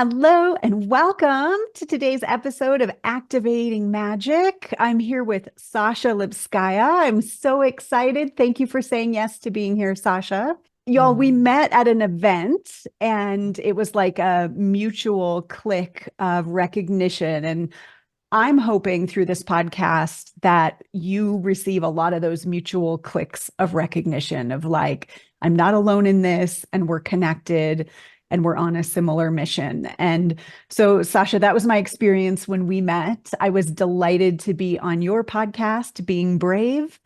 Hello and welcome to today's episode of Activating Magic. I'm here with Sasha Lipskaia. I'm so excited. Thank you for saying yes to being here, Sasha. Y'all, we Mm. met at an event and it was like a mutual click of recognition. And I'm hoping through this podcast that you receive a lot of those mutual clicks of recognition of like, I'm not alone in this and we're connected and we're on a similar mission. And so, Sasha, that was my experience when we met. I was delighted to be on your podcast, Being Brave.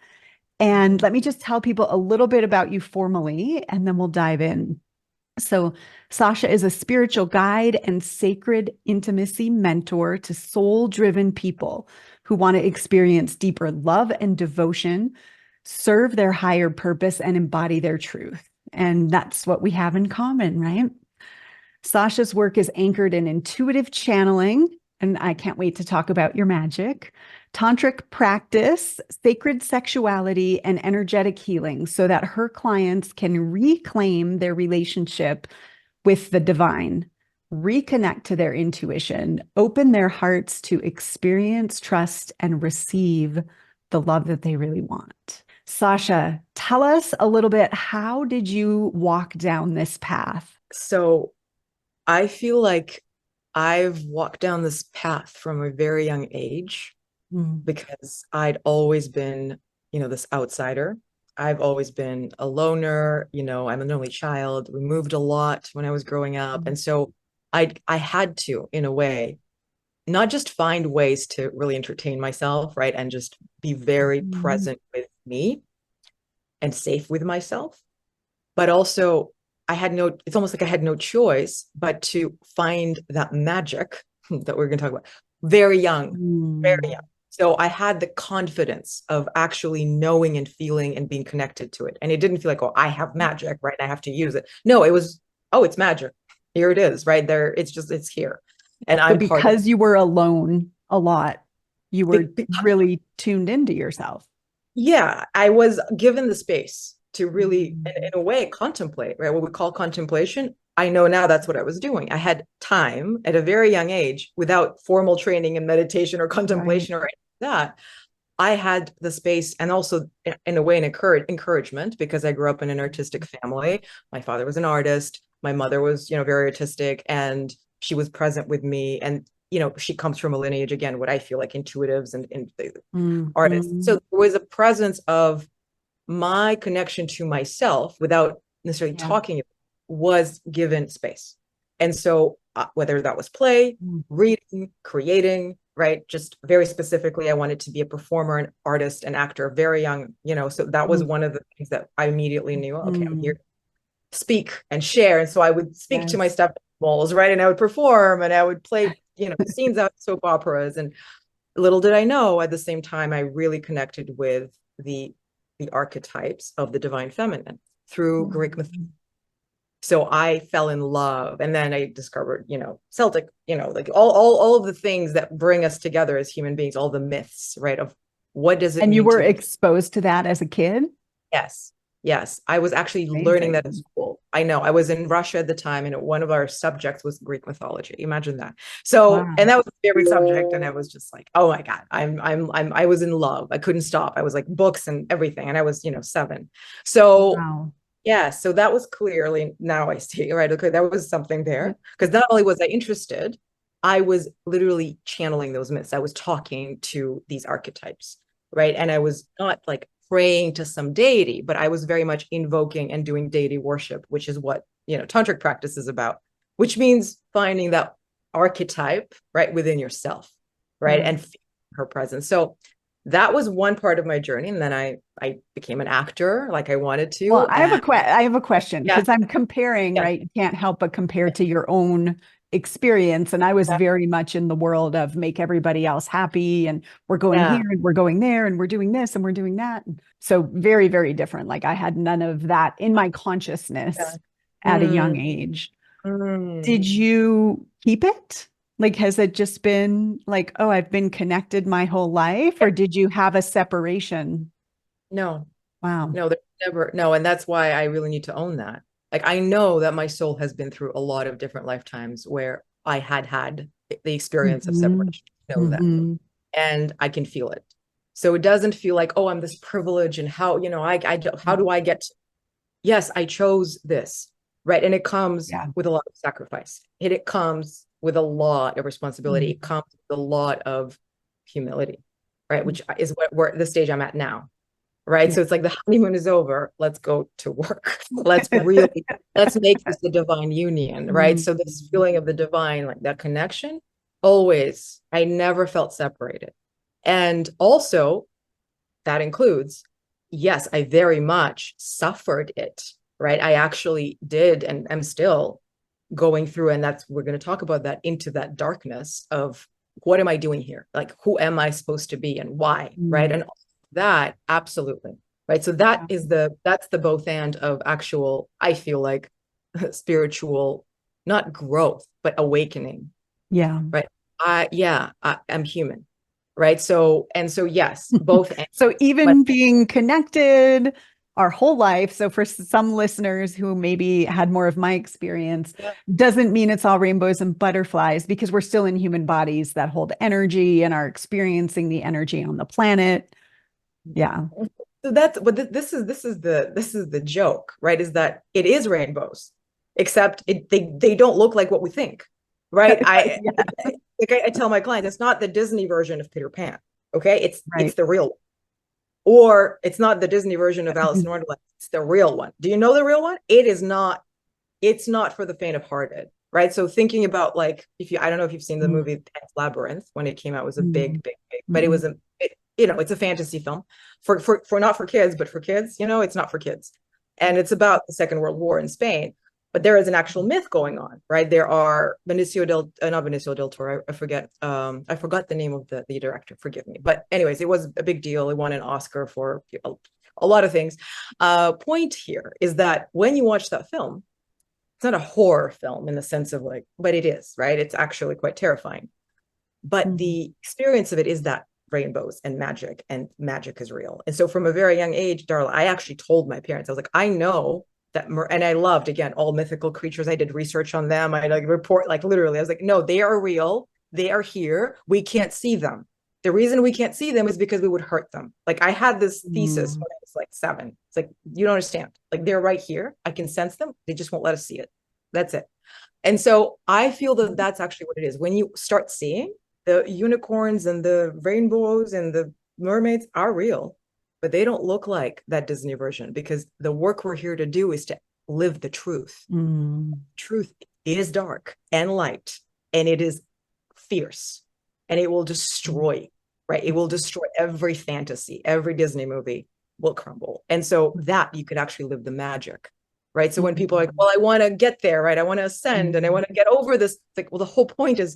And let me just tell people a little bit about you formally, and then we'll dive in. So, Sasha is a spiritual guide and sacred intimacy mentor to soul driven people who want to experience deeper love and devotion, serve their higher purpose, and embody their truth. And that's what we have in common, right? Sasha's work is anchored in intuitive channeling, and I can't wait to talk about your magic, tantric practice, sacred sexuality, and energetic healing so that her clients can reclaim their relationship with the divine, reconnect to their intuition, open their hearts to experience, trust, and receive the love that they really want. Sasha, tell us a little bit, how did you walk down this path? So I feel like I've walked down this path from a very young age Mm. because I'd always been, this outsider. I've always been a loner, I'm an only child. We moved a lot when I was growing up. And so I had to, in a way, not just find ways to really entertain myself, right? And just be very Mm. present with me and safe with myself, but also it's almost like I had no choice but to find that magic that we're going to talk about very young, very Mm. young. So I had the confidence of actually knowing and feeling and being connected to it. And it didn't feel like, oh, I have magic, right? I have to use it. No, it was, oh, it's magic. Here it is, right there. It's here. And So I'm part of because you were alone a lot, you were it. really tuned into yourself. Yeah, I was given the space to really, in Mm. a way, contemplate, right? What we call contemplation. I know now that's what I was doing. I had time at a very young age without formal training in meditation or Right. contemplation or anything like that. I had the space and also, in a way, an encouragement because I grew up in an artistic family. My father was an artist. My mother was, very artistic, and she was present with me. And she comes from a lineage, again, what I feel like intuitives and artists. Mm-hmm. So there was a presence of my connection to myself without necessarily Yeah. talking was given space. And so whether that was play, reading, creating, right? Just very specifically, I wanted to be a performer, an artist, an actor, very young, so that was one of the things that I immediately knew, okay, I'm here Mm-hmm. to speak and share. And so I would speak to my Yes. stuffed animals, right? And I would perform and I would play, scenes out of soap operas. And little did I know at the same time I really connected with the archetypes of the divine feminine through Greek mythology. Mm. So I fell in love, and then I discovered, Celtic, like all of the things that bring us together as human beings, all the myths, right? Of what does it And you mean were to be? exposed to that as a kid? Yes. Yes. I was actually learning that at Amazing. school. I know I was in Russia at the time, and one of our subjects was Greek mythology. Imagine that. So, and Wow. that was my favorite subject. And I was just like, oh my God, I was in love. I couldn't stop. I was like books and everything. And I was, 7. So Wow. yeah, so that was clearly, now I see, right? Okay, there was something there. Because not only was I interested, I was literally channeling those myths. I was talking to these archetypes, right? And I was not like praying to some deity, but I was very much invoking and doing deity worship, which is what, tantric practice is about, which means finding that archetype right within yourself, right? Mm. And feeling her presence. So that was one part of my journey. And then I became an actor like I wanted Well, to. I And have a question yeah, because I'm comparing, yeah, right? You can't help but compare to your own experience. And I was yeah, very much in the world of make everybody else happy. And we're going yeah, here and we're going there and we're doing this and we're doing that. So very, very different. Like I had none of that in my yeah. consciousness at a young Mm, age. Did mm. you keep it? Like, has it just been like, oh, I've been connected my whole life? Or did you have a separation? No, Wow. no, there's never, no. And that's why I really need to own that. Like, I know that my soul has been through a lot of different lifetimes where I had the experience of Mm-hmm. separation. Know that. Mm-hmm. And I can feel it. So it doesn't feel like, oh, I'm this privilege and how, how do I get, yes, I chose this, right? And it comes Yeah. with a lot of sacrifice. It comes with a lot of responsibility. It comes with a lot of humility, right? Which is what we're the stage I'm at now, right? Yeah. So it's like the honeymoon is over. Let's go to work. Let's make this a divine union, right? So this feeling of the divine, like that connection, always, I never felt separated. And also, that includes, yes, I very much suffered it, right? I actually did, and I'm still going through, and we're going to talk about that, into that darkness of what am I doing here? Like, who am I supposed to be and why, right? And that, absolutely, right? So that's the both and of actual, I feel like, spiritual, not growth, but awakening. Yeah. Right. I'm human. Right. So yes, both. So But even being connected our whole life, so for some listeners who maybe had more of my experience, doesn't mean it's all rainbows and butterflies, because we're still in human bodies that hold energy and are experiencing the energy on the planet. Yeah. so that's what this is the joke, right? Is that it is rainbows, except they don't look like what we think. Right. I tell my clients, it's not the Disney version of Peter Pan. Okay. It's the real one. Or it's not the Disney version of Alice in Wonderland. It's the real one. Do you know the real one? It's not for the faint of hearted. Right. So thinking about, like, I don't know if you've seen the movie Pan's Labyrinth. When it came out, it was a big, but it was it's a fantasy film for not for kids, but for kids, it's not for kids. And it's about the Second World War in Spain. But there is an actual myth going on, right? There are not Benicio del Toro, I forgot the name of the director, forgive me. But anyways, it was a big deal. It won an Oscar for a lot of things. Point here is that when you watch that film, it's not a horror film in the sense of, like, but it is, right? It's actually quite terrifying. But the experience of it is that rainbows and magic is real. And so from a very young age, Darla, I actually told my parents, I was like, I know that, and I loved, again, all mythical creatures. I did research on them. I report, like, literally, I was like, no, they are real. They are here. We can't see them. The reason we can't see them is because we would hurt them. Like, I had this thesis when I was like 7. It's like, you don't understand. Like, they're right here. I can sense them. They just won't let us see it. That's it. And so I feel that that's actually what it is. When you start seeing the unicorns and the rainbows and the mermaids are real, but they don't look like that Disney version, because the work we're here to do is to live the truth. Truth is dark and light, and it is fierce, and it will destroy, right? It will destroy every fantasy. Every Disney movie will crumble. And so that you could actually live the magic, right? So when people are like, well, I want to get there, right? I want to ascend and I want to get over this. It's like, well, the whole point is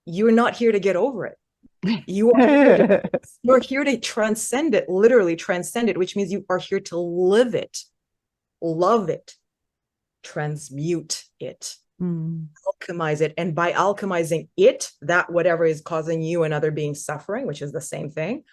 you're not here to get over it. You're here to transcend it, literally transcend it, which means you are here to live it, love it, transmute it, alchemize it. And by alchemizing it, that whatever is causing you and other beings suffering, which is the same thing,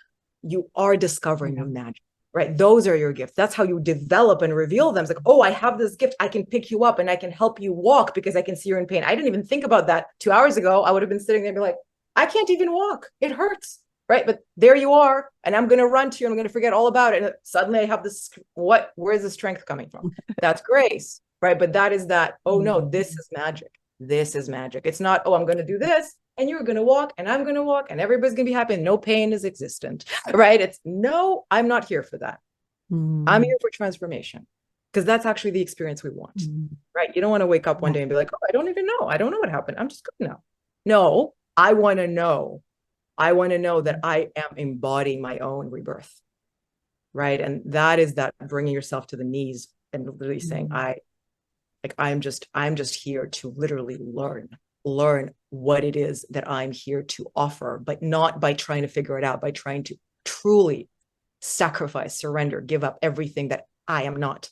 you are discovering the magic, right? Those are your gifts. That's how you develop and reveal them. It's like, oh, I have this gift. I can pick you up and I can help you walk because I can see you're in pain. I didn't even think about that 2 hours ago. I would have been sitting there and be like, I can't even walk. It hurts, right? But there you are. And I'm going to run to you. I'm going to forget all about it. And suddenly I have this, where's the strength coming from? That's grace, right? But that is that, oh no, this is magic. This is magic. It's not, oh, I'm going to do this and you're going to walk and I'm going to walk and everybody's going to be happy and no pain is existent, right? It's no, I'm not here for that. I'm here for transformation, because that's actually the experience we want, right? You don't want to wake up one day and be like, oh, I don't even know. I don't know what happened. I'm just good now. No, I want to know. I want to know that I am embodying my own rebirth, right? And that is that bringing yourself to the knees and literally saying, I'm just here to literally learn what it is that I'm here to offer, but not by trying to figure it out, by trying to truly sacrifice, surrender, give up everything that I am not,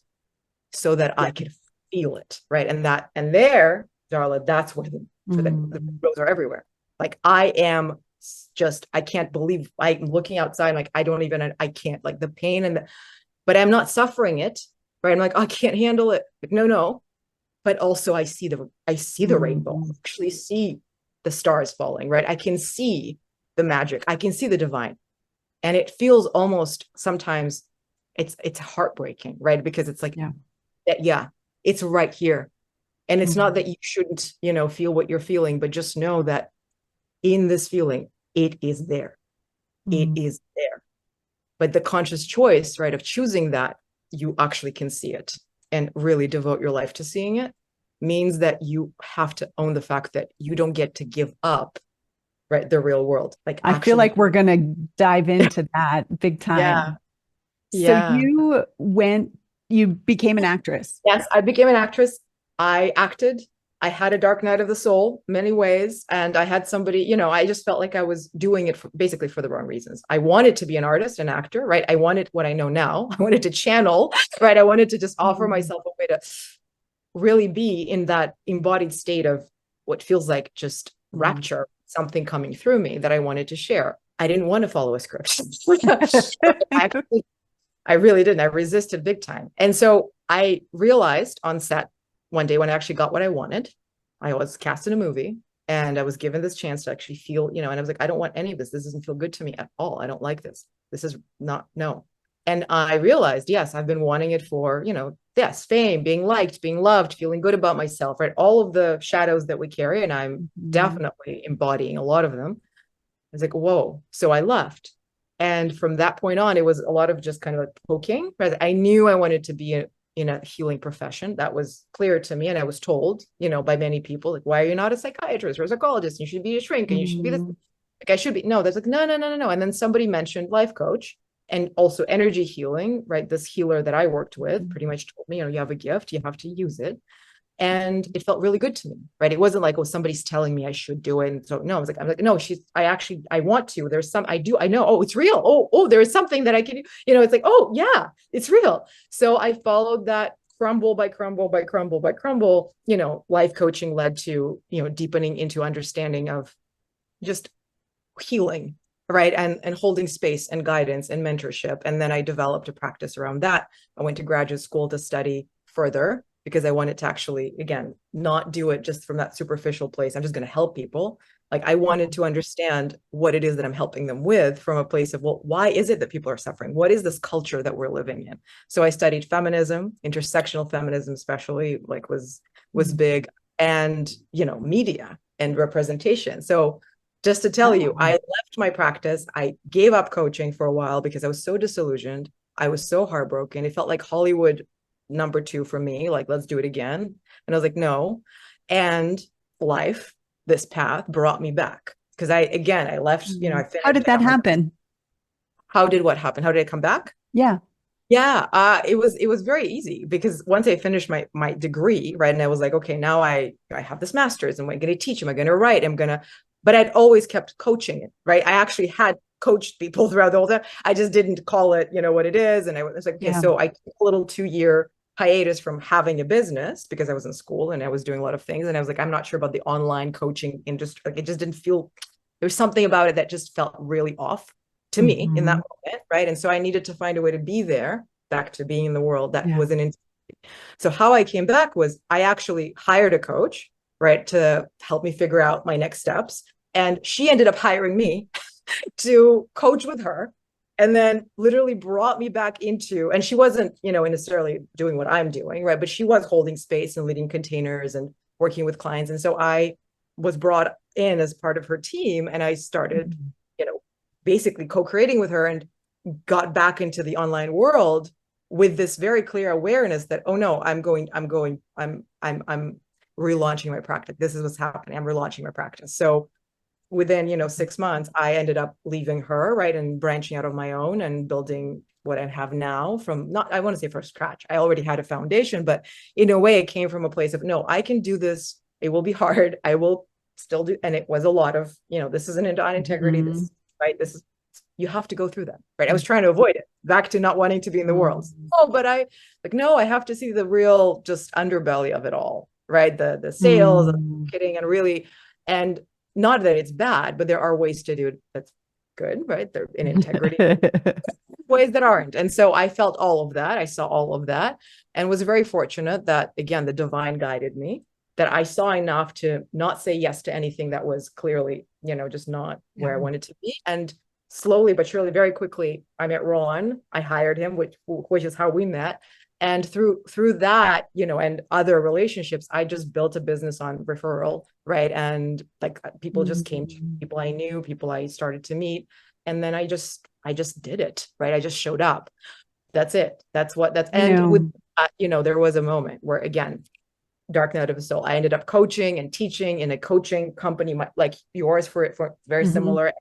so that I can feel it, right? And there, Darla, that's where the roads are everywhere. Like, I can't believe I'm looking outside, like, I can't, like, the pain but I'm not suffering it, right? I'm like, I can't handle it. Like, no, but also I see the rainbow. I actually see the stars falling, right? I can see the magic. I can see the divine. And it feels almost sometimes it's heartbreaking, right? Because it's like, yeah, it's right here. And it's not that you shouldn't, feel what you're feeling, but just know that in this feeling, it is there. It is there. But the conscious choice, right, of choosing that, you actually can see it and really devote your life to seeing it, means that you have to own the fact that you don't get to give up, right, the real world. Like, I feel like we're going to dive into that big time. So you became an actress. Yes, I became an actress. I acted. I had a dark night of the soul, many ways. And I had somebody, I just felt like I was doing it basically for the wrong reasons. I wanted to be an artist, an actor, right? I wanted what I know now. I wanted to channel, right? I wanted to just offer myself a way to really be in that embodied state of what feels like just rapture, something coming through me that I wanted to share. I didn't want to follow a script. I really didn't. I resisted big time. And so I realized on set one day when I actually got what I wanted, I was cast in a movie and I was given this chance to actually feel, and I was like, I don't want any of this. This doesn't feel good to me at all. I don't like this. This is not, no. And I realized, yes, I've been wanting it for, yes, fame, being liked, being loved, feeling good about myself, right? All of the shadows that we carry. And I'm definitely embodying a lot of them. I was like, whoa. So I left. And from that point on, it was a lot of just kind of like poking. Right? I knew I wanted to be in a healing profession. That was clear to me. And I was told, by many people, like, why are you not a psychiatrist or a psychologist? You should be a shrink and you should be this. Like, I should be. No, that's like, no. And then somebody mentioned life coach and also energy healing, right? This healer that I worked with pretty much told me, you have a gift, you have to use it. And it felt really good to me, right? It wasn't like, oh, somebody's telling me I should do it. And so no, I'm like, no, I want to, I know, oh, it's real. Oh, there is something that I can, it's like, oh yeah, it's real. So I followed that crumble by crumble by crumble by crumble, life coaching led to, deepening into understanding of just healing, right? And holding space and guidance and mentorship. And then I developed a practice around that. I went to graduate school to study further, because I wanted to actually, again, not do it just from that superficial place. I'm just going to help people. Like, I wanted to understand what it is that I'm helping them with from a place of, well, why is it that people are suffering? What is this culture that we're living in? So I studied feminism, intersectional feminism, especially, like was big, and, media and representation. So just to tell you, I left my practice. I gave up coaching for a while because I was so disillusioned. I was so heartbroken. It felt like Hollywood number 2 for me, like, let's do it again. And I was like, no. And life, this path brought me back, because I left, I finished. How did that happen? How did what happen? How did I come back? Yeah. It was very easy, because once I finished my degree, right, and I was like, okay, now I have this master's. Am I going to teach? Am I going to write? But I'd always kept coaching it, right? I actually had coached people throughout the whole time. I just didn't call it, what it is. And I was like, okay, so I took a little 2-year hiatus from having a business, because I was in school and I was doing a lot of things. And I was like, I'm not sure about the online coaching industry. Like, it just didn't feel, there was something about it that just felt really off to me in that moment, right? And so I needed to find a way to be there, back to being in the world that was an integrity. So how I came back was I actually hired a coach, right, to help me figure out my next steps. And she ended up hiring me to coach with her, and then literally brought me back into, and she wasn't, necessarily doing what I'm doing, right? But she was holding space and leading containers and working with clients. And so I was brought in as part of her team, and I started, basically co-creating with her, and got back into the online world with this very clear awareness that, oh no, I'm relaunching my practice. This is what's happening. I'm relaunching my practice. So within 6 months, I ended up leaving her, right, and branching out of my own and building what I have now from, not, I want to say from scratch. I already had a foundation, but in a way it came from a place of, no, I can do this. It will be hard. I will still do. And it was a lot of, this is an integrity. This, right. This is, you have to go through that. Right. I was trying to avoid it, back to not wanting to be in the world. Oh, but no, I have to see the real just underbelly of it all. Right. The sales, the marketing, and really, and not that it's bad, but there are ways to do it that's good, right? They're in integrity. ways that aren't. And so I felt all of that. I saw all of that and was very fortunate that, again, the divine guided me, that I saw enough to not say yes to anything that was clearly, just not where I wanted to be. And slowly but surely, very quickly, I met Ron. I hired him, which is how we met. And through that, and other relationships, I just built a business on referral, right? And like people just came to me, people I knew, people I started to meet. And then I just did it, right? I just showed up. That's it. And with there was a moment where, again, dark night of the soul, I ended up coaching and teaching in a coaching company like yours for very similar.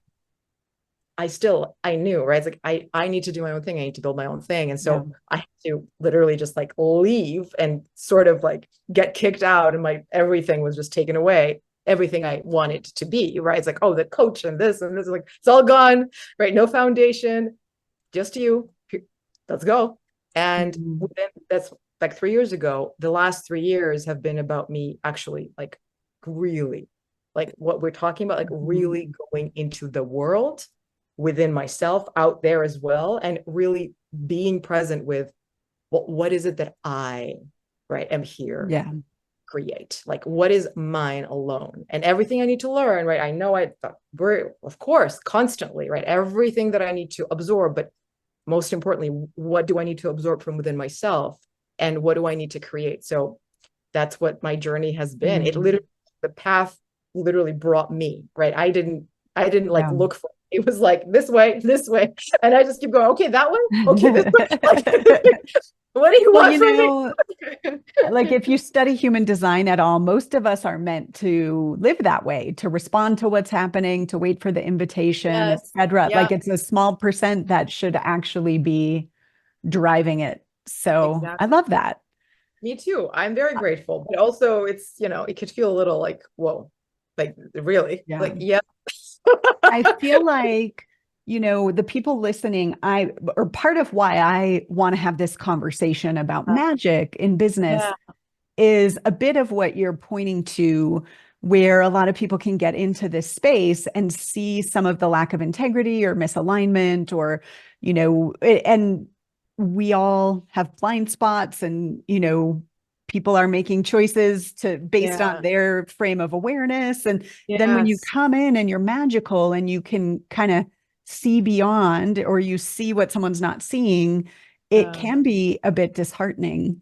I knew, right? It's like, I need to do my own thing. I need to build my own thing. And so I had to literally just like leave and sort of like get kicked out, and everything was just taken away. Everything I wanted to be, right? It's like, oh, the coach and this, like, it's all gone, right? No foundation, just you. Let's go. And that's like 3 years ago. The last 3 years have been about me actually like really, like what we're talking about, like really going into the world within myself, out there as well, and really being present with what is it that I, right, am here create, like what is mine alone, and everything I need to learn, right? I know we're of course constantly, right, everything that I need to absorb, but most importantly, what do I need to absorb from within myself, and what do I need to create? So that's what my journey has been. It literally, the path literally brought me, right? I didn't like look for it. It was like this way, and I just keep going. Okay, that way. Okay, this way. Like, what do you want from me? Like if you study human design at all, most of us are meant to live that way, to respond to what's happening, to wait for the invitation, etc. Like it's a small percent that should actually be driving it. So I love that. Me too. I'm very grateful, but also it's, it could feel a little like, whoa, like really, like, I feel like, the people listening, or part of why I want to have this conversation about magic in business is a bit of what you're pointing to, where a lot of people can get into this space and see some of the lack of integrity or misalignment, or, and we all have blind spots, and, people are making choices based on their frame of awareness. And then when you come in and you're magical and you can kind of see beyond, or you see what someone's not seeing, it can be a bit disheartening.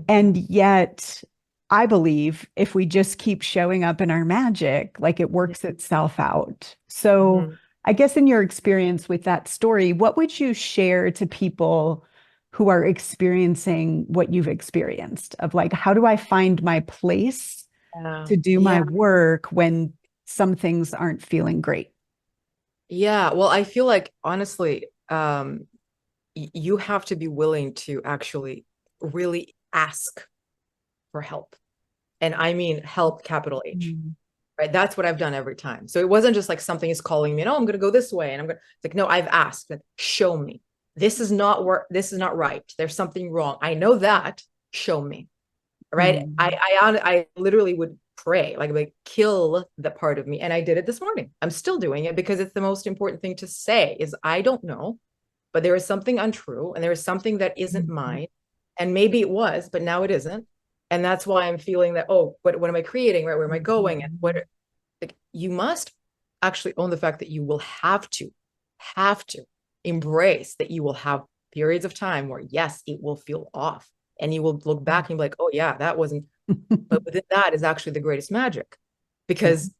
And yet I believe if we just keep showing up in our magic, like it works itself out. So I guess in your experience with that story, what would you share to people who are experiencing what you've experienced, of like, how do I find my place to do my work when some things aren't feeling great? Yeah, well, I feel like honestly, you have to be willing to actually really ask for help. And I mean help, capital H. Right? That's what I've done every time. So it wasn't just like something is calling me, and I'm going to go this way, and it's like, no, I've asked, like, show me. This is not right. There's something wrong. I know that. Show me. Right? I literally would pray, like kill the part of me. And I did it this morning. I'm still doing it because it's the most important thing to say is, I don't know, but there is something untrue, and there is something that isn't mine. And maybe it was, but now it isn't. And that's why I'm feeling that, oh, what am I creating? Right? Where am I going? And like, you must actually own the fact that you will have to embrace that you will have periods of time where, yes, it will feel off, and you will look back and be like, oh yeah, that wasn't, but within that is actually the greatest magic, because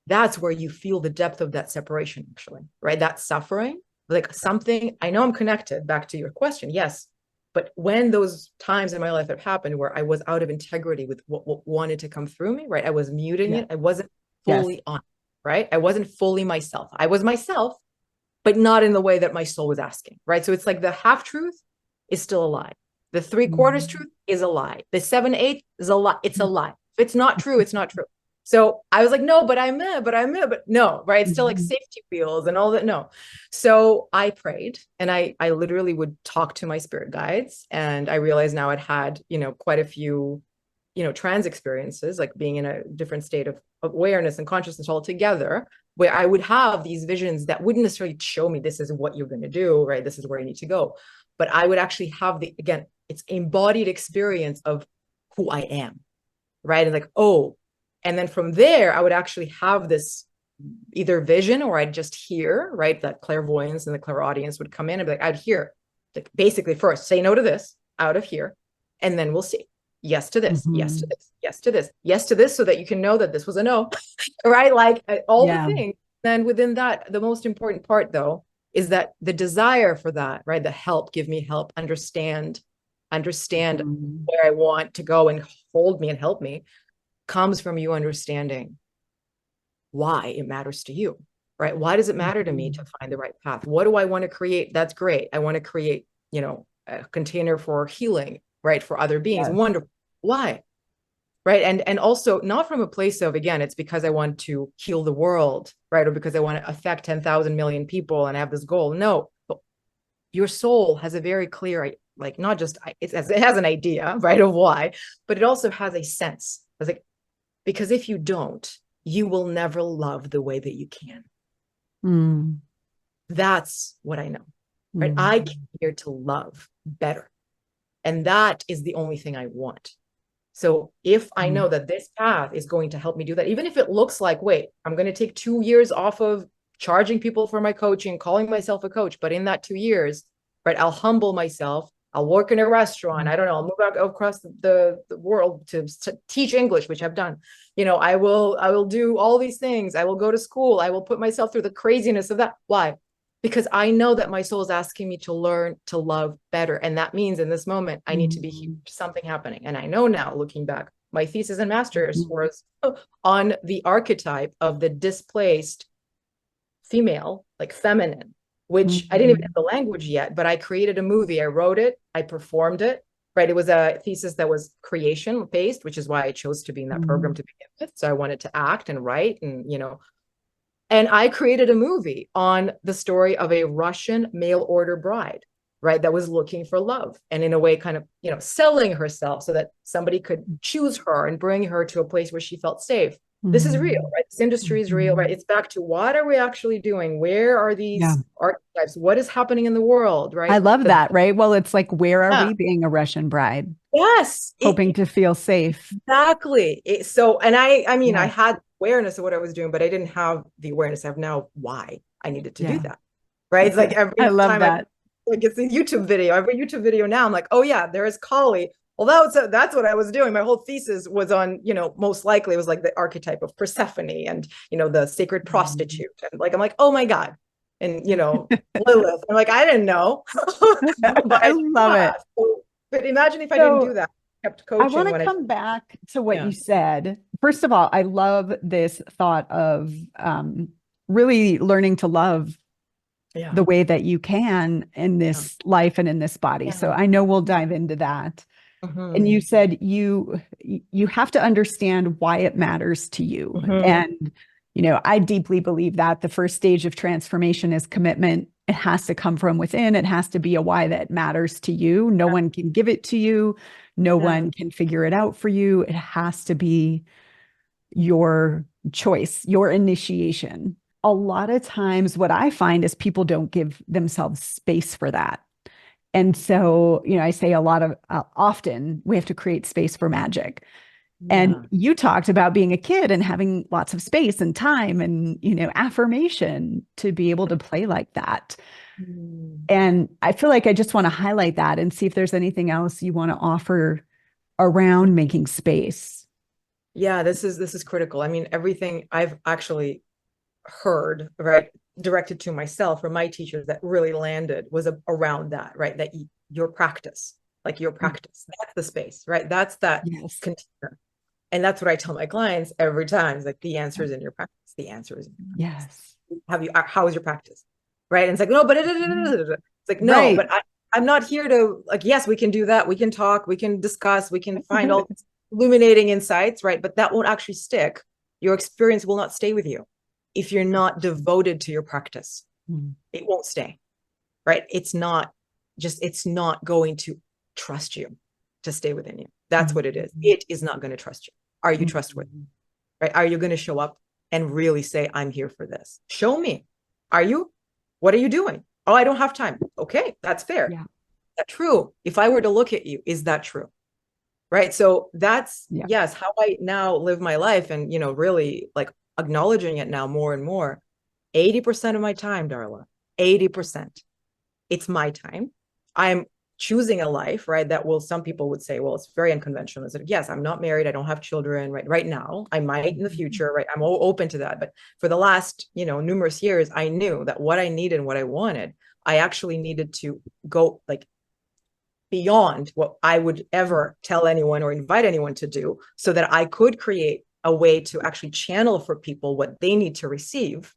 that's where you feel the depth of that separation, actually, right? That suffering, like something, I know I'm connected back to your question. Yes. But when those times in my life have happened where I was out of integrity with what wanted to come through me, right? I was muting it. I wasn't fully on, right? I wasn't fully myself. I was myself, but not in the way that my soul was asking, right? So it's like the half truth is still a lie. The 3/4 truth is a lie. The 7/8 is a lie. It's a lie. If it's not true, it's not true. So I was like, no, but no, right? It's still like safety wheels and all that. No. So I prayed, and I literally would talk to my spirit guides. And I realized now I'd had, quite a few trans experiences, like being in a different state of awareness and consciousness altogether, where I would have these visions that wouldn't necessarily show me this is what you're going to do, right? This is where you need to go. But I would actually have again, it's embodied experience of who I am, right? And like, oh, and then from there, I would actually have this either vision or I'd just hear, right? That clairvoyance and the clairaudience would come in and be like, I'd hear, like, basically first say no to this out of here, and then we'll see. Yes to this, yes to this, yes to this, yes to this, so that you can know that this was a no, right? Like all the things. Then within that, the most important part though, is that the desire for that, right? The help, give me help, understand where I want to go and hold me and help me, comes from you understanding why it matters to you, right? Why does it matter to me to find the right path? What do I want to create? That's great. I want to create, a container for healing, right? For other beings. Yes. Wonderful. Why? Right. And also not from a place of, again, it's because I want to heal the world, right? Or because I want to affect 10,000 million people and have this goal. No, but your soul has a very clear, like, not just, it has an idea, right, of why, but it also has a sense. It's like, because if you don't, you will never love the way that you can. That's what I know, right? I came here to love better. And that is the only thing I want. So if I know that this path is going to help me do that, even if it looks like, wait, I'm going to take 2 years off of charging people for my coaching, calling myself a coach, but in that 2 years, right, I'll humble myself. I'll work in a restaurant. I don't know. I'll move out across the world to teach English, which I've done. I will do all these things. I will go to school. I will put myself through the craziness of that. Why? Because I know that my soul is asking me to learn to love better. And that means in this moment, I need to be here, something happening. And I know now, looking back, my thesis and master's was on the archetype of the displaced female, like feminine, which I didn't even have the language yet, but I created a movie. I wrote it. I performed it, right? It was a thesis that was creation based, which is why I chose to be in that program to begin with. So I wanted to act and write and, and I created a movie on the story of a Russian mail order bride, right? That was looking for love and in a way kind of, selling herself so that somebody could choose her and bring her to a place where she felt safe. This is real, right? This industry is real, right? It's back to what are we actually doing? Where are these archetypes? What is happening in the world, right? I love that, right? Well, it's like, where are we being a Russian bride? Yes. Hoping to feel safe. Exactly. I mean, I had awareness of what I was doing, but I didn't have the awareness I have now why I needed to do that, right? It's like every I love time that. like it's a YouTube video. Every YouTube video now, I'm like, oh yeah, there is Kali. Well, that's what I was doing. My whole thesis was on, most likely it was like the archetype of Persephone and, the sacred prostitute. And like, I'm like, oh my God. And, Lilith. I'm like, I didn't know. But I love it. But imagine if I didn't do that. I kept coaching. I want to come back to what you said. First of all, I love this thought of really learning to love the way that you can in this life and in this body. So I know we'll dive into that. And you said you have to understand why it matters to you. And, I deeply believe that the first stage of transformation is commitment. It has to come from within. It has to be a why that matters to you. No one can give it to you. No one can figure it out for you. It has to be your choice, your initiation. A lot of times what I find is people don't give themselves space for that. And so, I say often we have to create space for magic. And you talked about being a kid and having lots of space and time and, affirmation to be able to play like that. And I feel like I just want to highlight that and see if there's anything else you want to offer around making space. Yeah, this is critical. I mean, everything I've actually heard, right, directed to myself from my teachers that really landed was around that, right? That your practice, that's the space, right? That's that container. And that's what I tell my clients every time. It's like, the answer is in your practice. The answer is in your practice. How is your practice? Right. And it's like, no, but it's like, no, but I'm not here to, like, yes, we can do that. We can talk, we can discuss, we can find all illuminating insights, right? But that won't actually stick. Your experience will not stay with you if you're not devoted to your practice. It won't stay, right? It's not going to trust you to stay within you. That's what it is. It is not going to trust you. Are you trustworthy? Right? Are you going to show up and really say, I'm here for this? Show me. Are you? What are you doing? Oh, I don't have time. Okay, that's fair. Yeah. Is that true? If I were to look at you, is that true? Right. So that's, yes, how I now live my life, and, really like acknowledging it now more and more. 80% of my time, Darla, 80%, it's my time. I'm choosing a life, right? That will, some people would say, well, it's very unconventional. Is that, yes, I'm not married. I don't have children right now. I might in the future, right? I'm open to that. But for the last, numerous years, I knew that what I needed and what I wanted, I actually needed to go like beyond what I would ever tell anyone or invite anyone to do, so that I could create a way to actually channel for people what they need to receive,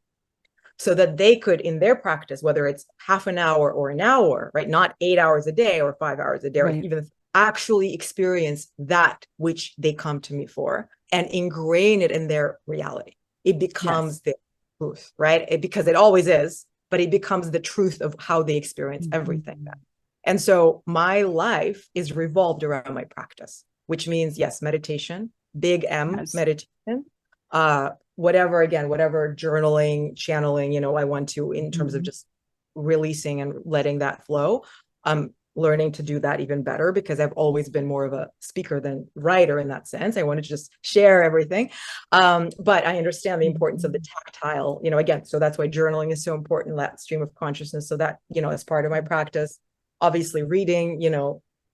so that they could, in their practice, whether it's half an hour or an hour, right? Not 8 hours a day or 5 hours a day, or even actually experience that which they come to me for and ingrain it in their reality. It becomes the truth, right? Because it always is, but it becomes the truth of how they experience everything. And so my life is revolved around my practice, which means, yes, meditation, big M, meditation, whatever journaling, channeling, I want to, in terms of just releasing and letting that flow. Learning to do that even better, because I've always been more of a speaker than writer in that sense. I want to just share everything. But I understand the importance of the tactile, again, so that's why journaling is so important, that stream of consciousness. So that, as part of my practice, obviously reading,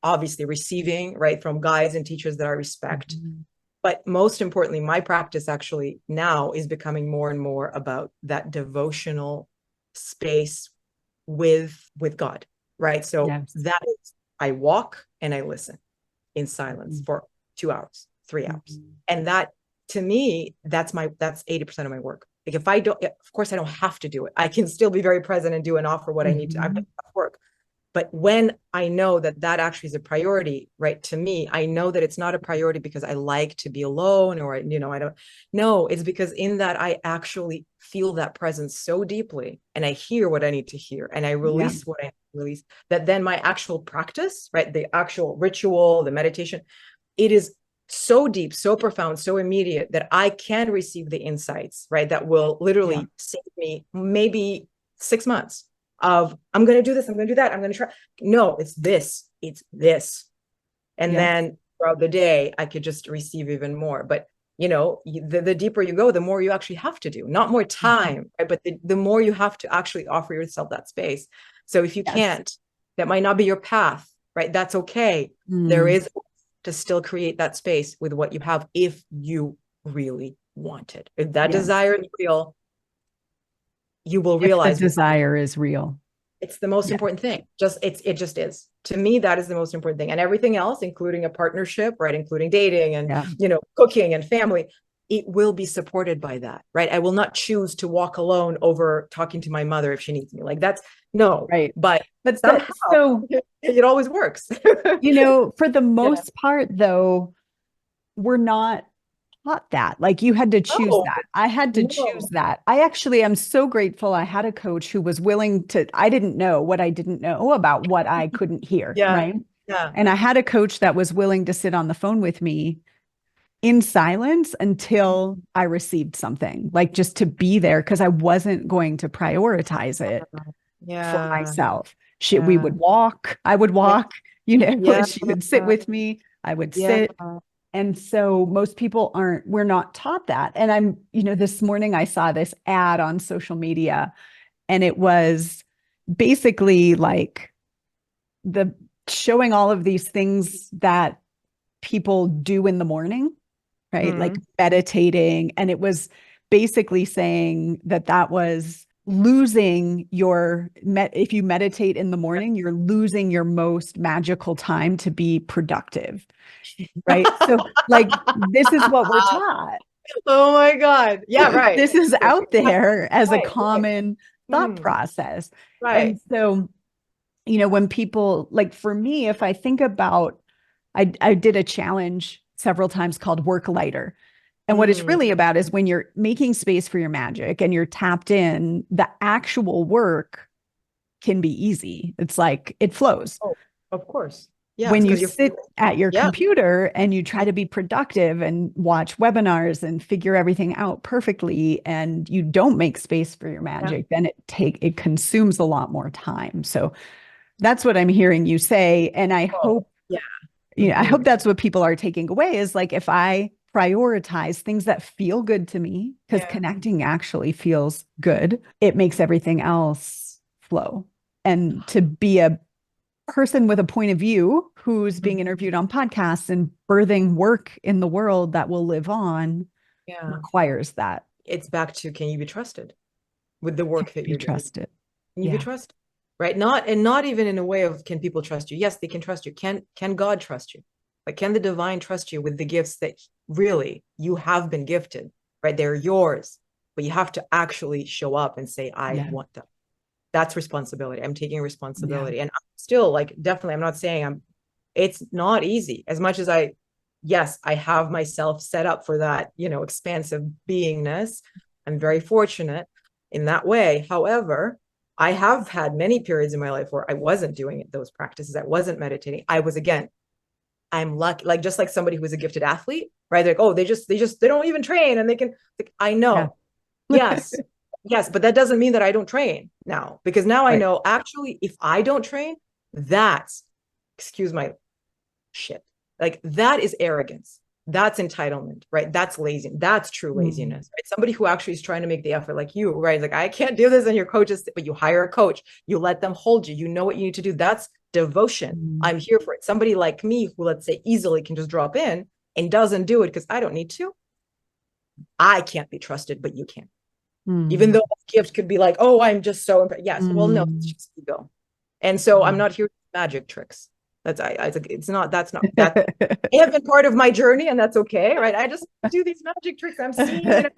obviously receiving, right, from guides and teachers that I respect. But most importantly, my practice actually now is becoming more and more about that devotional space with God, right? So that is, I walk and I listen in silence for 2 hours, 3 hours. And that, to me, that's 80% of my work. Like, if I don't, of course I don't have to do it. I can still be very present and do and offer what I need to. I've done work. But when I know that actually is a priority, right, to me, I know that it's not a priority because I like to be alone, or, I don't know. It's because in that I actually feel that presence so deeply, and I hear what I need to hear, and I release what I release, that then my actual practice, right, the actual ritual, the meditation, it is so deep, so profound, so immediate that I can receive the insights, right, that will literally save me maybe 6 months of, I'm going to do this, I'm going to do that, I'm going to try. No, it's this. And then throughout the day, I could just receive even more. But, the deeper you go, the more you actually have to do, not more time, right? But the more you have to actually offer yourself that space. So if you can't, that might not be your path, right? That's okay. There is to still create that space with what you have, if you really want it. If that desire is real, you will realize the desire is real. It's the most important thing. It just is. To me, that is the most important thing. And everything else, including a partnership, right, including dating and, cooking and family, it will be supported by that, right? I will not choose to walk alone over talking to my mother if she needs me. Like, that's no, right. But somehow, so it always works. For the most part, though, we're not taught that. Like, you had to choose that. I had to choose that. I actually am so grateful I had a coach who was willing to, I didn't know what I didn't know about what I couldn't hear. Right. And I had a coach that was willing to sit on the phone with me in silence until I received something, like, just to be there, because I wasn't going to prioritize it for myself. We would walk, I would walk, she would sit with me, I would sit. And so most people we're not taught that. And I'm, this morning I saw this ad on social media, and it was basically like showing all of these things that people do in the morning, right? Like meditating. And it was basically saying that was losing if you meditate in the morning, you're losing your most magical time to be productive. Right. So, like, this is what we're taught. Oh my God. Yeah, right. This is out there as a common thought process. Right. And so, when people, like, for me, if I think about, I did a challenge several times called Work Lighter. And what it's really about is when you're making space for your magic and you're tapped in, the actual work can be easy. It's like, it flows. Oh, of course. Yeah, when it's you because you're, sit at your yeah, computer and you try to be productive and watch webinars and figure everything out perfectly and you don't make space for your yeah. magic, then it consumes a lot more time. So that's what I'm hearing you say. And I Oh, hope, yeah. I Hmm. hope that's what people are taking away is like, if I prioritize things that feel good to me, because Yeah. connecting actually feels good, it makes everything else flow. And to be a person with a point of view who's being interviewed on podcasts and birthing work in the world that will live on Yeah. requires that. It's back to, can you be trusted with the Can work that be you're doing? trusted. Can you be Yeah. trusted? Right? Not even in a way of, can people trust you? Yes, they can trust you. Can God trust you? Like, can the divine trust you with the gifts that really you have been gifted, right? They're yours, but you have to actually show up and say, I Yeah. want them. That's responsibility. I'm taking Yeah. responsibility. And I'm still, like, definitely, I'm not saying it's not easy as much as yes, I have myself set up for that, expansive beingness. I'm very fortunate in that way. However, I have had many periods in my life where I wasn't doing those practices. I wasn't meditating. Again, I'm lucky, like, just like somebody who is a gifted athlete, right? They're like, oh, they don't even train and they can, like, I Yeah. know. Yes. Yes. But that doesn't mean that I don't train now, because now I Right. know, actually, if I don't train, that's, excuse my shit. Like, that is arrogance. That's entitlement, right? That's lazy. That's true Mm. laziness, right? Somebody who actually is trying to make the effort, like you, right? Like, I can't do this, and your coaches, but you hire a coach, you let them hold you, you know what you need to do. That's devotion. Mm. I'm here for it. Somebody like me, who, let's say, easily can just drop in and doesn't do it because I don't need to, I can't be trusted, but you can. Even Mm. though gift could be like, oh, I'm just so yes. Well, no, it's Mm. just ego. And so I'm not here with magic tricks. It's not, that may have been part of my journey, and that's okay, right? I just do these magic tricks I'm seeing, and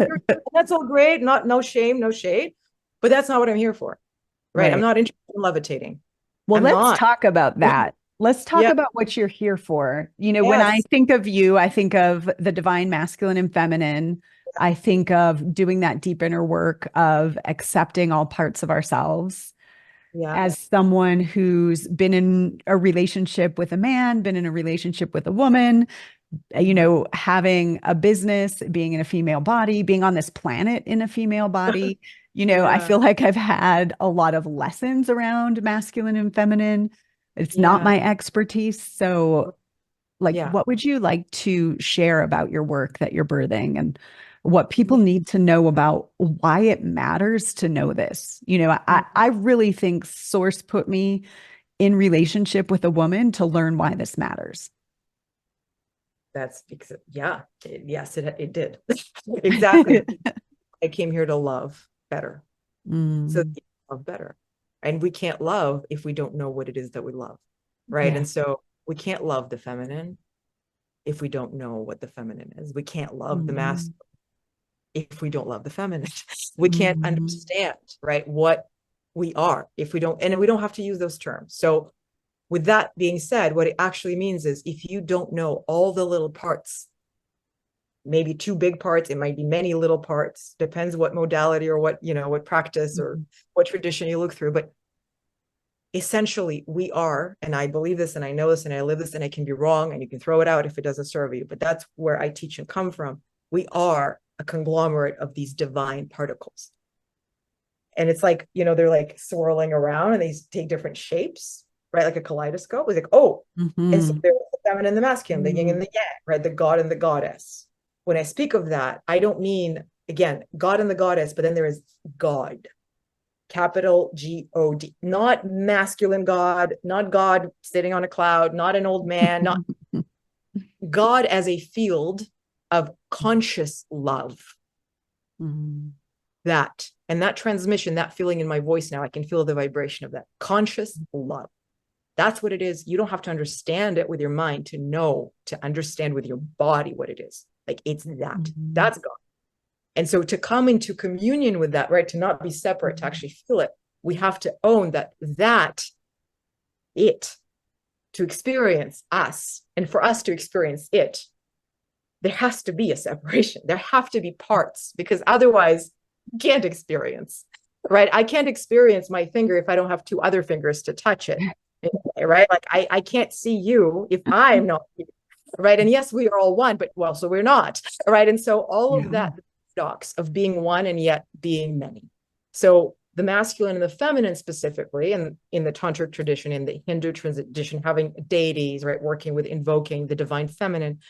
that's all great. No shame, no shade, but that's not what I'm here for, right? I'm Right. not interested in levitating. Well, I'm let's not. talk about that. Let's talk Yeah. about what you're here for. When I Yes. think of you, I think of the divine masculine and feminine. I think of doing that deep inner work of accepting all parts of ourselves. Yeah. As someone who's been in a relationship with a man, been in a relationship with a woman, having a business, being in a female body, being on this planet in a female body, I Yeah. feel like I've had a lot of lessons around masculine and feminine. It's not Yeah. my expertise. So, like, Yeah. what would you like to share about your work that you're birthing and what people Yeah. need to know about why it matters to know this? I really think Source put me in relationship with a woman to learn why this matters. That's because, yeah, yes, it did. Exactly. I came here to love better. So Mm, love better. And we can't love if we don't know what it is that we love. Right. yeah. And so we can't love the feminine if we don't know what the feminine is. We can't love the Mm, masculine if we don't love the feminine. We can't mm, understand, right, what we are if we don't, and we don't have to use those terms. So with that being said, what it actually means is, if you don't know all the little parts, maybe two big parts, it might be many little parts, depends what modality or what practice or mm, what tradition you look through, but essentially we are, and I believe this and I know this and I live this, and I can be wrong and you can throw it out if it doesn't serve you, but that's where I teach and come from. We are a conglomerate of these divine particles, and it's like, they're like swirling around and they take different shapes, right? Like a kaleidoscope. It's like, oh, and so mhm, there's the feminine and the masculine, the yin mm, and the yang, right? The god and the goddess. When I speak of that, I don't mean, again, God and the goddess, but then there is God, capital God, not masculine God, not God sitting on a cloud, not an old man, not God as a field of conscious love. mm, That, and that transmission, that feeling in my voice now, I can feel the vibration of that conscious love. That's what it is. You don't have to understand it with your mind to understand with your body what it is. Like, it's that. mm, That's God. And so to come into communion with that, right, to not be separate, to actually feel it, we have to own that it, to experience us, and for us to experience it, there has to be a separation. There have to be parts, because otherwise you can't experience, right? I can't experience my finger if I don't have two other fingers to touch it. right? Like I can't see you if I'm not you, right? And yes, we are all one, but well, so we're not, right? And so all of that paradox of being one and yet being many. So the masculine and the feminine specifically, and in the tantric tradition, in the Hindu tradition, having deities, right, working with invoking the divine feminine,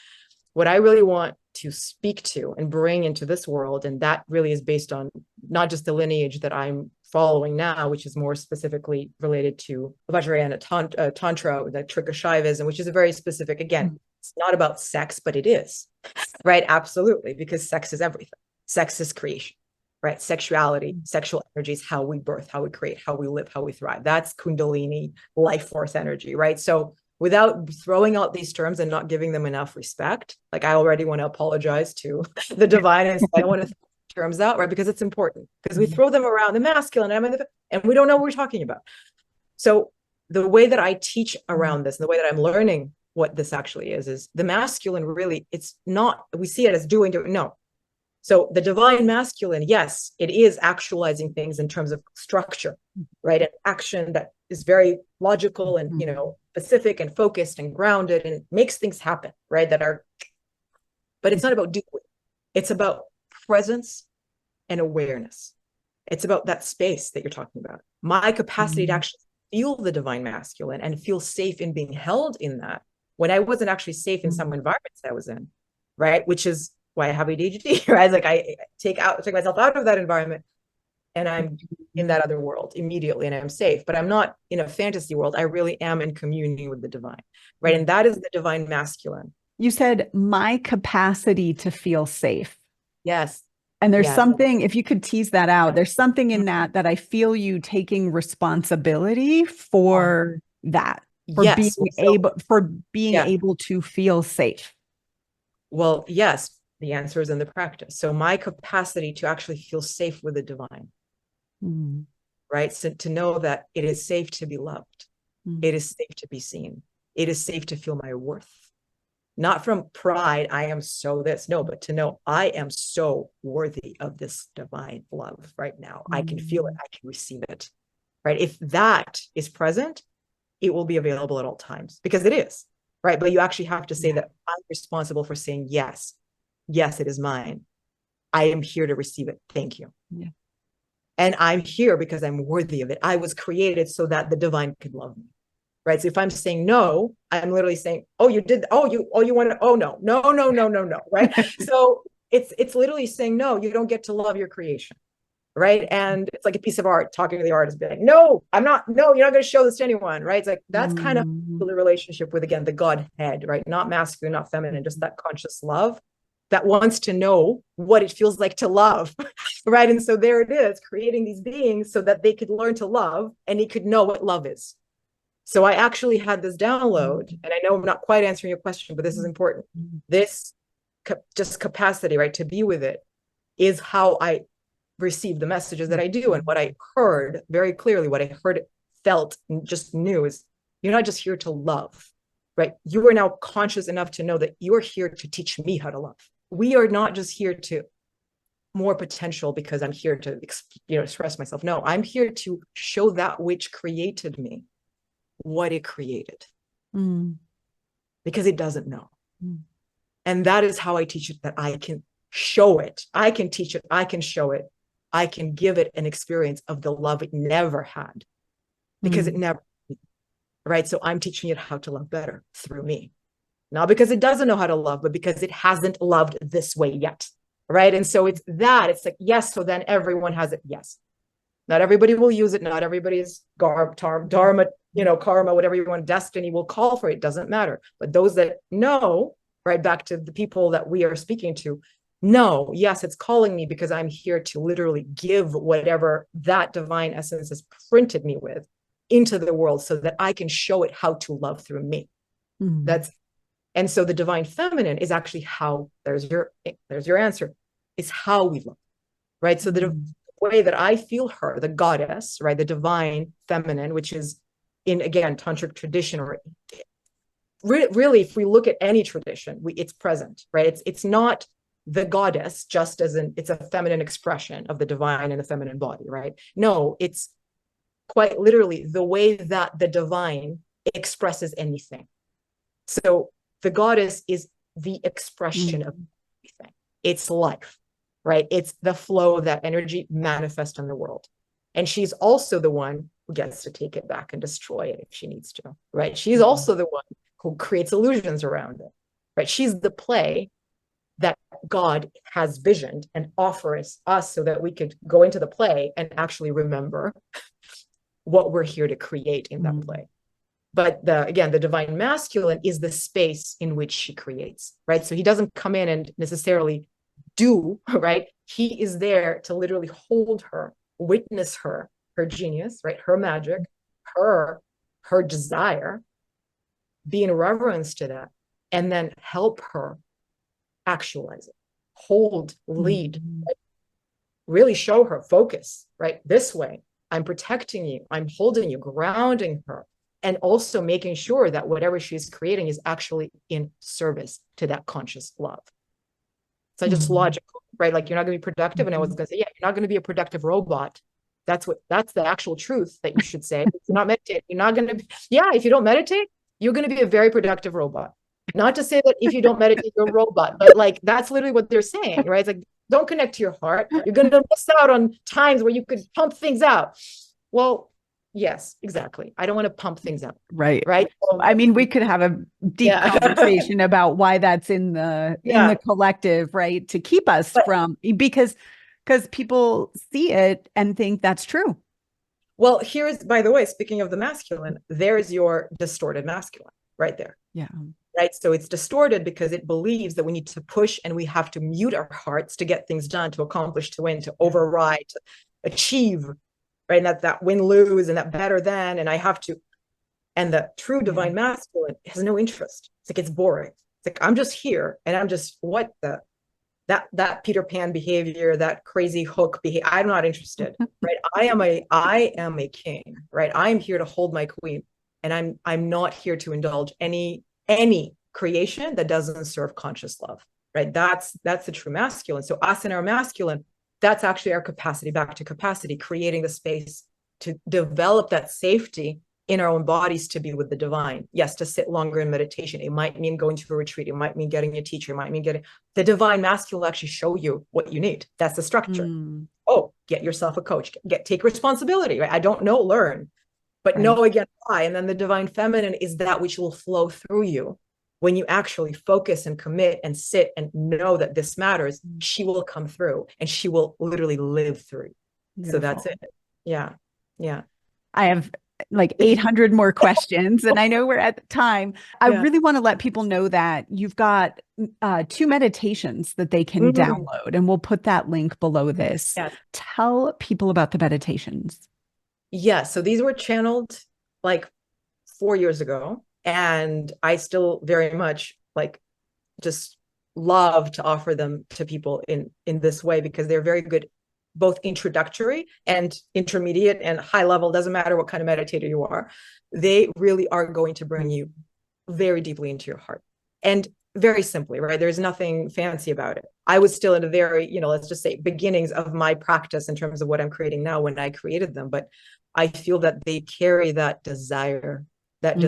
what I really want to speak to and bring into this world, and that really is based on not just the lineage that I'm following now, which is more specifically related to Vajrayana Tantra, the Trika Shaivism, which is a very specific, again, it's not about sex, but it is, right? Absolutely, because sex is everything. Sex is creation, right? Sexuality, sexual energy is how we birth, how we create, how we live, how we thrive. That's Kundalini, life force energy, right? So without throwing out these terms and not giving them enough respect, like I already want to apologize to the divine, and I don't want to throw terms out, right? Because it's important, because we throw them around, the masculine, and we don't know what we're talking about. So the way that I teach around this, and the way that I'm learning what this actually is the masculine really, it's not, we see it as doing, no. So the divine masculine, yes, it is actualizing things in terms of structure, right? And action that is very logical and, specific and focused and grounded and makes things happen, right? But it's not about doing. It's about presence and awareness. It's about that space that you're talking about. My capacity to actually feel the divine masculine and feel safe in being held in that, when I wasn't actually safe in some environments I was in, right? Which is why I have ADHD, right? Like I take myself out of that environment and I'm in that other world immediately and I'm safe, but I'm not in a fantasy world. I really am in communion with the divine, right? And that is the divine masculine. You said my capacity to feel safe. Yes. And there's something, if you could tease that out, there's something in that I feel you taking responsibility for that, for being able to feel safe. Well, yes, the answer is in the practice. So my capacity to actually feel safe with the divine, right? So to know that it is safe to be loved. It is safe to be seen. It is safe to feel my worth. Not from pride, I am so this, no, but to know I am so worthy of this divine love right now. I can feel it, I can receive it, right? If that is present, it will be available at all times, because it is, right? But you actually have to say that I'm responsible for saying, yes, it is mine. I am here to receive it. Thank you. Yeah. And I'm here because I'm worthy of it. I was created so that the divine could love me. Right. So if I'm saying no, I'm literally saying, oh, you did. Oh, you want to, oh, no. Right. So it's literally saying, no, you don't get to love your creation. Right. And it's like a piece of art, talking to the artist, being like, no, I'm not, no, you're not going to show this to anyone. Right. It's like, that's kind of the relationship with, again, the Godhead, right? Not masculine, not feminine, just that conscious love that wants to know what it feels like to love. Right. And so there it is, creating these beings so that they could learn to love and he could know what love is. So I actually had this download, and I know I'm not quite answering your question, but this is important. This just capacity, right, to be with it is how I receive the messages that I do. And what I heard very clearly, what I heard, felt, and just knew is you're not just here to love, right? You are now conscious enough to know that you're here to teach me how to love. We are not just here to more potential because I'm here to express myself. No, I'm here to show that which created me what it created, because it doesn't know. And that is how I teach it, that I can show it, I can teach it, I can show it, I can give it an experience of the love it never had, because it never, right? So I'm teaching it how to love better through me, not because it doesn't know how to love, but because it hasn't loved this way yet, right? And so it's like, yes, so then everyone has it. Yes, not everybody will use it, not everybody's dharma, karma, whatever you want, destiny will call for it. It doesn't matter. But those that know, right, back to the people that we are speaking to, know, yes, it's calling me because I'm here to literally give whatever that divine essence has printed me with into the world so that I can show it how to love through me. And so the divine feminine is actually how, there's your answer, is how we love, right? So the way that I feel her, the goddess, right, the divine feminine, which is in, again, tantric tradition, or really, if we look at any tradition, it's present, right? It's not the goddess just as it's a feminine expression of the divine and the feminine body, right? No, it's quite literally the way that the divine expresses anything. So the goddess is the expression of everything. It's life, right? It's the flow of that energy manifest in the world. And she's also the one who gets to take it back and destroy it if she needs to, right? She's also the one who creates illusions around it, right? She's the play that God has visioned and offers us so that we could go into the play and actually remember what we're here to create in that play. But again, the divine masculine is the space in which she creates, right? So he doesn't come in and necessarily do, right? He is there to literally hold her, witness her genius, right? Her magic, her desire, be in reverence to that, and then help her actualize it, hold, lead, right? Really show her focus, right? This way, I'm protecting you, I'm holding you, grounding her, and also making sure that whatever she's creating is actually in service to that conscious love. So just logical, right? Like, you're not going to be productive. And I was going to say, yeah, you're not going to be a productive robot. That's the actual truth that you should say. If you're not meditating, you're not going to be, if you don't meditate, you're going to be a very productive robot. Not to say that if you don't meditate, you're a robot, but like, that's literally what they're saying, right? It's like, don't connect to your heart. You're going to miss out on times where you could pump things out. Well, yes, exactly. I don't want to pump things out. Right. Right. I mean, we could have a deep conversation about why that's in the collective, right? To keep us from, because people see it and think that's true. Well, here's, by the way, speaking of the masculine, there's your distorted masculine right there. Yeah. Right. So it's distorted because it believes that we need to push and we have to mute our hearts to get things done, to accomplish, to win, to override, to achieve. Right. And that win lose and that better than, and I have to. And the true divine masculine has no interest. It's like, it's boring. It's like, I'm just here and I'm just that Peter Pan behavior, that crazy hook behavior. I'm not interested. Right. I am a king. Right. I'm here to hold my queen. And I'm not here to indulge any creation that doesn't serve conscious love. Right. That's the true masculine. So us and our masculine, that's actually our capacity, back to capacity, creating the space to develop that safety in our own bodies to be with the divine. Yes, to sit longer in meditation. It might mean going to a retreat. It might mean getting a teacher. It might mean getting the divine masculine will actually show you what you need. That's the structure. Oh, get yourself a coach. Take responsibility. Right? I don't know, learn, but know again why. And then the divine feminine is that which will flow through you. When you actually focus and commit and sit and know that this matters, she will come through and she will literally live through. Beautiful. So that's it. Yeah. Yeah. I have like 800 more questions and I know we're at the time. I really want to let people know that you've got 2 meditations that they can download, and we'll put that link below this. Tell people about the meditations. So these were channeled like 4 years ago, and I still very much like just love to offer them to people in this way, because they're very good, both introductory and intermediate and high level. Doesn't matter what kind of meditator you are. They really are going to bring you very deeply into your heart, and very simply, right? There's nothing fancy about it. I was still in a very, let's just say beginnings of my practice in terms of what I'm creating now when I created them. But I feel that they carry that desire, that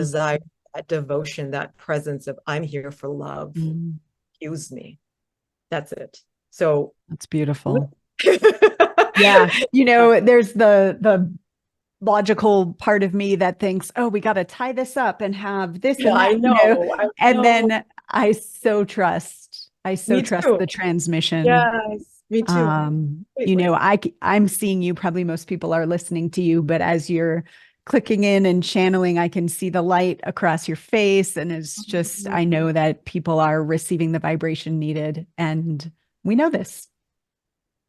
devotion, that presence of I'm here for love. Use me. That's it. So that's beautiful. Yeah. There's the logical part of me that thinks, oh, we got to tie this up and have this. And that, I know. And then I so trust the transmission. Yes, me too. I'm seeing you, probably most people are listening to you, but as you're clicking in and channeling, I can see the light across your face. And it's just, I know that people are receiving the vibration needed. And we know this.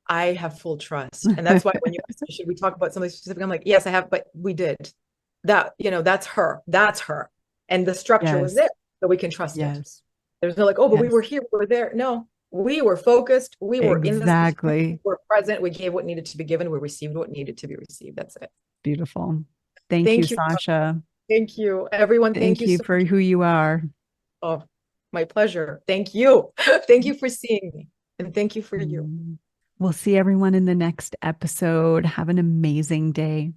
I have full trust. And that's why when you asked me, should we talk about something specific? I'm like, yes, I have, but we did that. That's her. And the structure was there, so we can trust it. There's no like, oh, but we were here, we were there. No, we were focused. We were in this. We were present. We gave what needed to be given. We received what needed to be received. That's it. Beautiful. Thank you, Sasha. Thank you, everyone. Thank you so for much. Who you are. Oh, my pleasure. Thank you. Thank you for seeing me. And thank you for you. We'll see everyone in the next episode. Have an amazing day.